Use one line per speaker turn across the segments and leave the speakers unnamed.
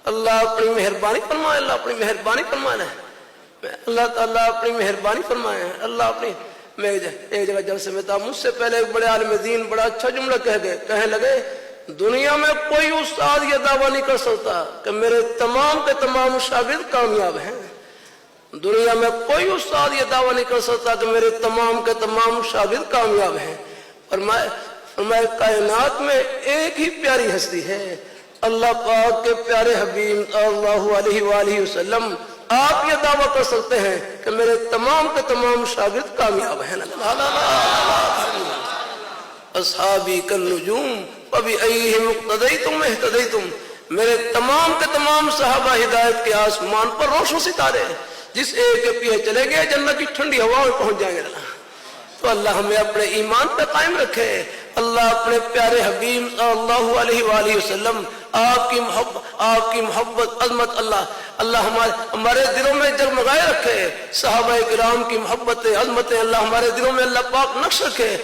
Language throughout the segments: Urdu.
اللہ اپنی مہربانی فرمائے، اللہ اپنی مہربانی فرمائے، اللہ تعالیٰ اپنی مہربانی فرمائے، اللہ اپنی۔ میں ایک جگہ جب سے میں تھا، مجھ سے پہلے ایک بڑے عالم دین بڑا اچھا جملہ کہنے لگے، دنیا میں کوئی استاد یہ دعویٰ نہیں کر سکتا کہ میرے تمام کے تمام شاگرد کامیاب ہیں۔ دنیا میں کوئی استاد یہ دعویٰ نہیں کر سکتا کہ میرے تمام کے تمام شاگرد کامیاب ہیں، اور میں کائنات میں ایک ہی پیاری ہستی ہے، اللہ پاک کے پیارے حبیب صلی اللہ علیہ وآلہ وسلم۔ آپ یہ دعویٰ کر سکتے ہیں کہ میرے تمام کے تمام شاگرد کامیاب ہیں۔ اصحابی کالنجوم فبأیہم اقتدیتم اہتدیتم، میرے تمام کے تمام صحابہ ہدایت کے آسمان پر روشن ستارے، جس ایک کے پیچھے چلے گئے جنت کی ٹھنڈی ہوا میں پہنچ جائیں گے۔ تو اللہ ہمیں اپنے ایمان پہ قائم رکھے، اللہ اپنے پیارے حبیب صلی اللہ علیہ وآلہ وسلم، آپ کی محبت عظمت اللہ ہمارے دلوں میں جگمگائے رکھے، صحابہ کرام کی محبت عظمتیں اللہ ہمارے دلوں میں اللہ پاک نقش رکھے۔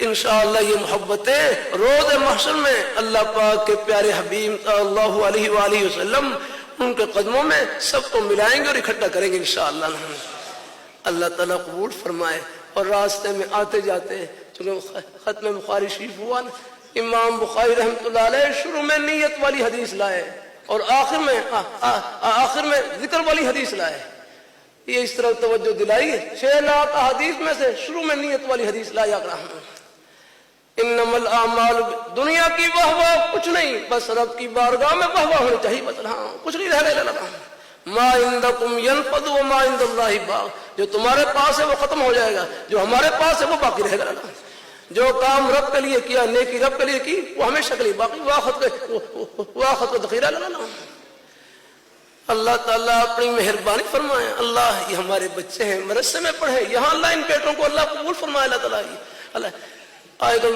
انشاءاللہ یہ محبتیں روز محشر میں اللہ پاک کے پیارے حبیب صلی اللہ علیہ وآلہ وسلم ان کے قدموں میں سب کو ملائیں گے اور اکٹھا کریں گے انشاءاللہ۔ اللہ تعالیٰ قبول فرمائے۔ اور راستے میں آتے جاتے چونکہ ختم بخاری شریف ہوا نا، امام بخاری رحمۃ اللہ علیہ شروع میں نیت والی حدیث لائے اور آخر میں ذکر والی حدیث لائے۔ یہ اس طرح توجہ دلائی، 6 لاکھ حدیث میں سے شروع میں نیت والی حدیث لایا کرا۔ انما الاعمال، دنیا کی واہ واہ کچھ نہیں، بس رب کی بارگاہ میں واہ واہ ہونی چاہیے، بس ہاں کچھ نہیں رہ گیا۔ ما عندکم ینفد وما عند اللہ باق، جو تمہارے پاس ہے وہ ختم ہو جائے گا، جو ہمارے پاس ہے وہ باقی رہے گا۔ جو کام رب کے لیے کیا، نیکی رب کے لیے کی، وہ ہمیشہ کے لیے باقی، واخت کا ذخیرہ لگانا۔ اللہ تعالیٰ اپنی مہربانی فرمائے۔ اللہ یہ ہمارے بچے ہیں، مدرسے میں پڑھے، یہاں اللہ ان بیٹوں کو اللہ قبول فرمائے۔ اللہ تعالیٰ آئے تو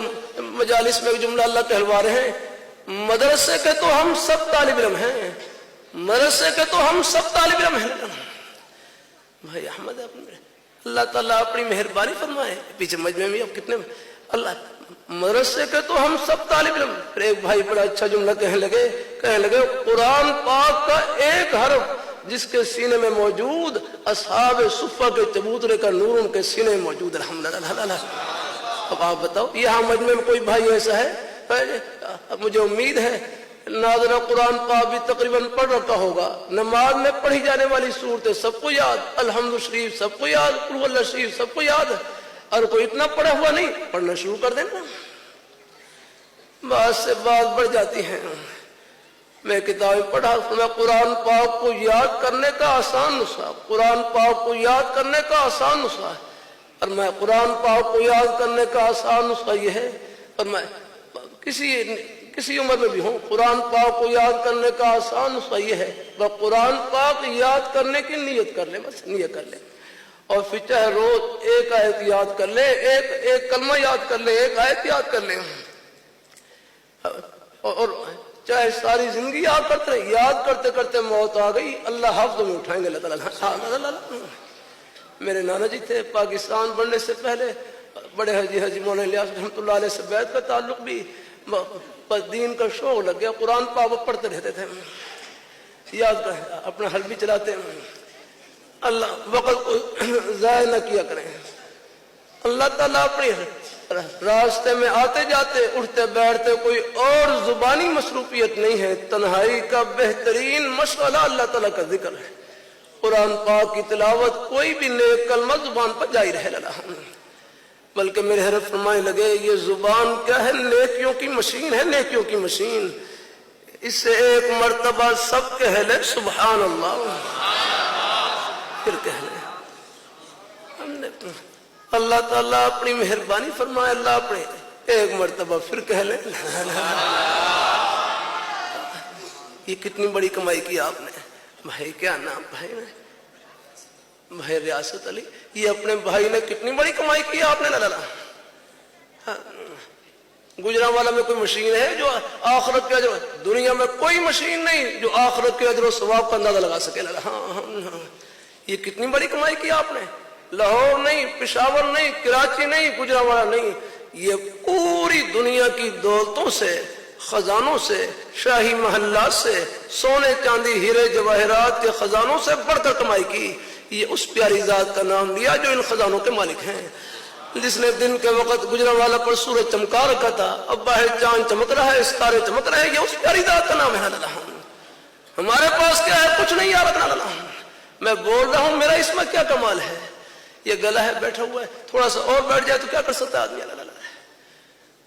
مجالس میں جملہ اللہ کہلوا رہے ہیں، مدرسے کے تو ہم سب طالب علم ہیں، مدرسے کے تو ہم سب طالب علم ہیں۔ بھائی احمد اللہ تعالیٰ اپنی مہربانی فرمائے۔ پیچھے مجمع میں اب کتنے اللہ، مدرسے کے تو ہم سب طالب علم۔ پھر ایک بھائی بڑا اچھا جملہ کہنے لگے قرآن پاک کا ایک حرف جس کے سینے میں موجود، اصحاب صفہ کے چبوترے کا نور ان کے سینے میں موجود۔ الحمدللہ۔ اب آپ بتاؤ یہاں مجمع میں کوئی بھائی ایسا ہے؟ مجھے امید ہے ناظرہ قرآن پاک بھی تقریباً پڑھ رکھا ہوگا، نماز میں پڑھی جانے والی صورتیں سب کو یاد، الحمد شریف سب کو یاد، قل هو اللہ شریف سب کو یاد ہے، اور کوئی اتنا پڑھا ہوا نہیں، پڑھنا شروع کر دینا، بات سے بات بڑھ جاتی ہے۔ میں کتاب پڑھا، میں قرآن پاک کو یاد کرنے کا آسان نسخہ، قرآن پاک کو یاد کرنے کا آسان نسخہ ہے، اور میں قرآن پاک کو یاد کرنے کا آسان نسخہ یہ ہے، اور میں کسی عمر میں بھی ہوں، قرآن پاک کو یاد کرنے کا آسان نسخہ یہ ہے، وہ قرآن پاک یاد کرنے کی نیت کر لے، بس نیت کر لے، اور پھر چاہے روز ایک آیت یاد کر لے، ایک کلمہ یاد کر لے، ایک آیت یاد کر لے، اور چاہے ساری زندگی یاد کرتے رہے، یاد کرتے کرتے موت آ گئی، اللہ حفظ میں اٹھائیں گے اللہ تعالیٰ۔ میرے نانا جی تھے، پاکستان بننے سے پہلے بڑے حاجی مولانا الیاس رحمۃ اللہ علیہ سے بیعت کا تعلق بھی، دین کا شوق لگ گیا، قرآن پاک پڑھتے رہتے تھے، یاد کر اپنا حل بھی چلاتے ہیں۔ اللہ وقت کو ضائع نہ کیا کریں۔ اللہ تعالیٰ اپنی راستے میں آتے جاتے اٹھتے بیٹھتے کوئی اور زبانی مصروفیت نہیں ہے، تنہائی کا بہترین مشغلہ اللہ تعالیٰ کا ذکر ہے، قرآن پاک کی تلاوت، کوئی بھی نیک کلمہ زبان پر جاری رہے لگا، بلکہ میرے حضرت فرمائے لگے یہ زبان کیا ہے، نیکیوں کی مشین ہے، نیکیوں کی مشین، اس سے ایک مرتبہ سب کہہ لے سبحان اللہ، پھر کہہ لے۔ اللہ تعالیٰ اپنی مہربانی فرمائے، اللہ اپنے ایک مرتبہ پھر کہہ لے۔ یہ کتنی بڑی کمائی کی آپ نے بھائی، کیا نام بھائی ریاست علی، یہ اپنے بھائی نے کتنی بڑی کمائی کی آپ نے۔ گجرانوالہ میں کوئی مشین ہے جو آخرت کے اجر، دنیا میں کوئی مشین نہیں جو آخرت کے اجر و ثواب کا اندازہ لگا سکے۔ یہ کتنی بڑی کمائی کی آپ نے، لاہور نہیں، پشاور نہیں، کراچی نہیں، گجرانوالہ نہیں، یہ پوری دنیا کی دولتوں سے خزانوں سے، شاہی محلات سے، سونے چاندی ہیرے جواہرات کے خزانوں سے بڑھ کر کمائی کی۔ یہ اس پیاری ذات کا نام لیا جو ان خزانوں کے مالک ہیں، جس نے دن کے وقت گجرا والا پر سورج چمکا رکھا تھا، اب باہر چاند چمک رہا ہے، ستارے چمک رہے ہیں۔ یہ اس پیاری ذات کا نام ہے۔ ہمارے پاس کیا ہے؟ کچھ نہیں یار۔ میں بول رہا ہوں میرا اس میں کیا کمال ہے؟ یہ گلا ہے، بیٹھا ہوا ہے، تھوڑا سا اور بیٹھ جائے تو کیا کر سکتا ہے آدمی؟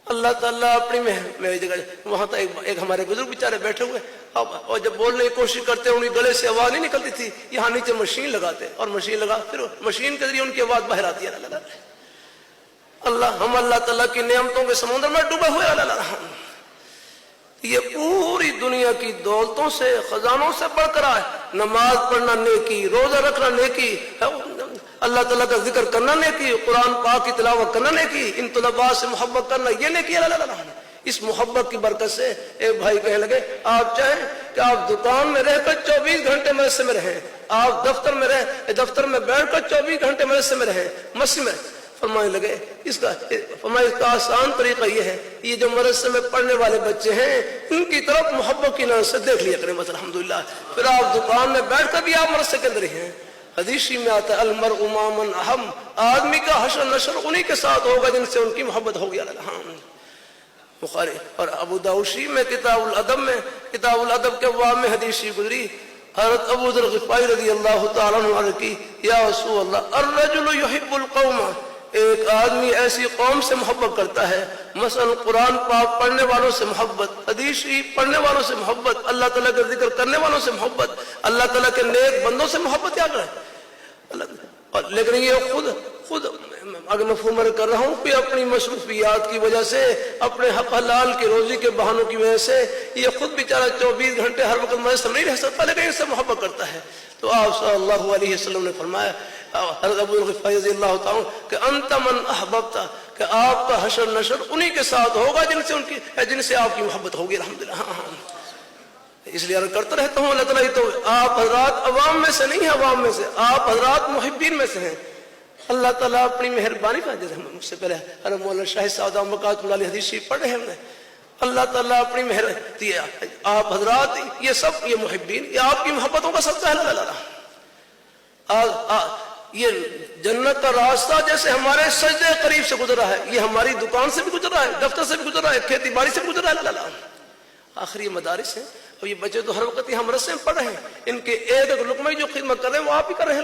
اللہ تعالیٰ اپنی میری جگہ وہاں تھا ایک ہمارے بزرگ بیچارے بیٹھے ہوئے، اور جب بولنے کی کوشش کرتے ان کے گلے سے آواز نہیں نکلتی تھی، یہاں نیچے مشین لگاتے اور مشین لگا پھر مشین کے ذریعے ان کی آواز باہر آتی ہے۔ ہم اللہ تعالیٰ کی نعمتوں کے سمندر میں ڈوبے ہوئے۔ یہ پوری دنیا کی دولتوں سے، خزانوں سے بڑھ کر آئے۔ نماز پڑھنا نیکی، روزہ رکھنا نیکی، اللہ تعالیٰ کا ذکر کرنا نیکی، قرآن پاک کی تلاوت کرنا نیکی، ان طلباء سے محبت کرنا یہ نیکی۔ اس محبت کی برکت سے ایک بھائی کہنے لگے آپ چاہیں کہ آپ دکان میں رہ کر 24 گھنٹے مدرسے میں رہیں، آپ دفتر میں بیٹھ کر 24 گھنٹے مدرسے میں رہیں، مسجد میں۔ فرمانے لگے اس کا آسان طریقہ یہ ہے، یہ جو مدرسے میں پڑھنے والے بچے ہیں ان کی طرف محبت کی نظر سے دیکھ لیا کریں بس، الحمدللہ۔ پھر آپ دکان میں بیٹھ کر بھی آپ مدرسے کے اندر ہی ہیں۔ حدیثی میں آتا ہے المرء مع من احب، آدمی کا حشر نشر انہی کے ساتھ ہوگا جن سے ان کی محبت ہوگی۔ بخاری اور ابو داؤد میں کتاب الادب کے ابواب میں حدیثی گزری، حضرت ابو ذر غفاری رضی اللہ تعالیٰ عنہ کی یا رسول اللہ الرجل يحب القوم، ایک آدمی ایسی قوم سے محبت کرتا ہے، مثلا قرآن پاک پڑھنے والوں سے محبت، حدیث پڑھنے والوں سے محبت، اللہ تعالیٰ کا ذکر کرنے والوں سے محبت، اللہ تعالیٰ کے نیک بندوں سے محبت کیا کرے۔ لیکن یہ خود اگر مفہوم کر رہا ہوں کہ اپنی مصروفیات کی وجہ سے، اپنے حق حلال کی روزی کے بہانوں کی وجہ سے یہ خود بیچارہ 24 گھنٹے ہر وقت مدرسے میں نہیں رہ سکتا، لیکن اس سے محبت کرتا ہے۔ تو آپ صلی اللہ علیہ وسلم نے فرمایا حضرت ابو غفاری رضی اللہ تعالیٰ کہ انت من احببت، کہ آپ کا حشر نشر انہی کے ساتھ ہوگا جن سے آپ کی محبت ہوگی، الحمدللہ۔ اس لیے عرض کرتا رہتا ہوں اللہ تعالیٰ تو آپ حضرات عوام میں سے نہیں ہیں، عوام میں سے آپ حضرات محبین میں سے ہیں۔ اللہ تعالیٰ اپنی مہربانی کا، جیسے مجھ سے پہلے حضرت مولانا شاہد صاحب مقات اللہ علیہ حدیث شریف پڑھ رہے ہیں، اللہ تعالیٰ اپنی مہربانی، آپ حضرات یہ سب یہ محبین، یہ آپ کی محبتوں کا صدقہ ہے۔ یہ جنت کا راستہ جیسے ہمارے سجدے قریب سے گزر رہا ہے، یہ ہماری دکان سے بھی گزر رہا ہے، دفتر سے بھی گزر رہا ہے، کھیتی باڑی سے بھی گزر رہا ہے۔ آخری مدارس ہیں، اور یہ بچے تو ہر وقت یہاں مدرسے میں پڑھ رہے ہیں، ان کے ایک ایک لقمے جو خدمت کر رہے ہیں وہ آپ ہی کر رہے ہیں۔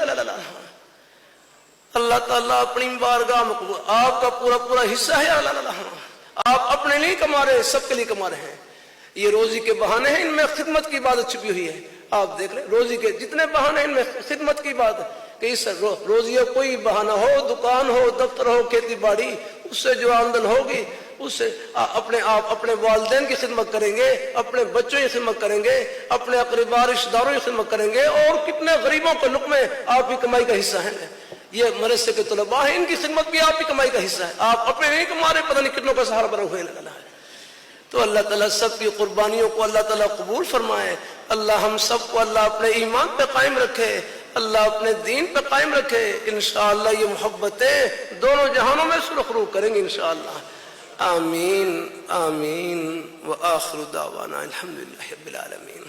اللہ تعالیٰ اپنی بارگاہ میں آپ کا پورا حصہ ہے۔ آپ اپنے لیے کما رہے ہیں، سب کے لیے کما رہے ہیں۔ یہ روزی کے بہانے ہیں، ان میں خدمت کی عبادت چھپی ہوئی ہے۔ آپ دیکھ لیں روزی کے جتنے بہانے ہیں ان میں خدمت کی عبادت، کہ اس روزی کا کوئی بہانہ ہو، دکان ہو، دفتر ہو، کھیتی باڑی، اس سے جو آمدن ہوگی اس سے اپنے والدین کی خدمت کریں گے، اپنے بچوں کی خدمت کریں گے، اپنے اقربا رشتہ داروں کی خدمت کریں گے، اور کتنے غریبوں کے لقمے آپ کی کمائی کا حصہ ہیں۔ یہ مدرسے کے طلباء ہیں، ان کی خدمت بھی آپ کی کمائی کا حصہ ہے۔ آپ اپنے نہیں کما رہے، پتہ نہیں کتنوں کا سہارا بنا ہوئے ہے۔ تو اللہ تعالیٰ سب کی قربانیوں کو اللہ تعالیٰ قبول فرمائے۔ اللہ ہم سب کو اللہ اپنے ایمان پہ قائم رکھے، اللہ اپنے دین پہ قائم رکھے۔ انشاءاللہ یہ محبتیں دونوں جہانوں میں سرخ رو کریں گے انشاءاللہ۔ آمین آمین وآخر دعوانا الحمدللہ رب العالمین۔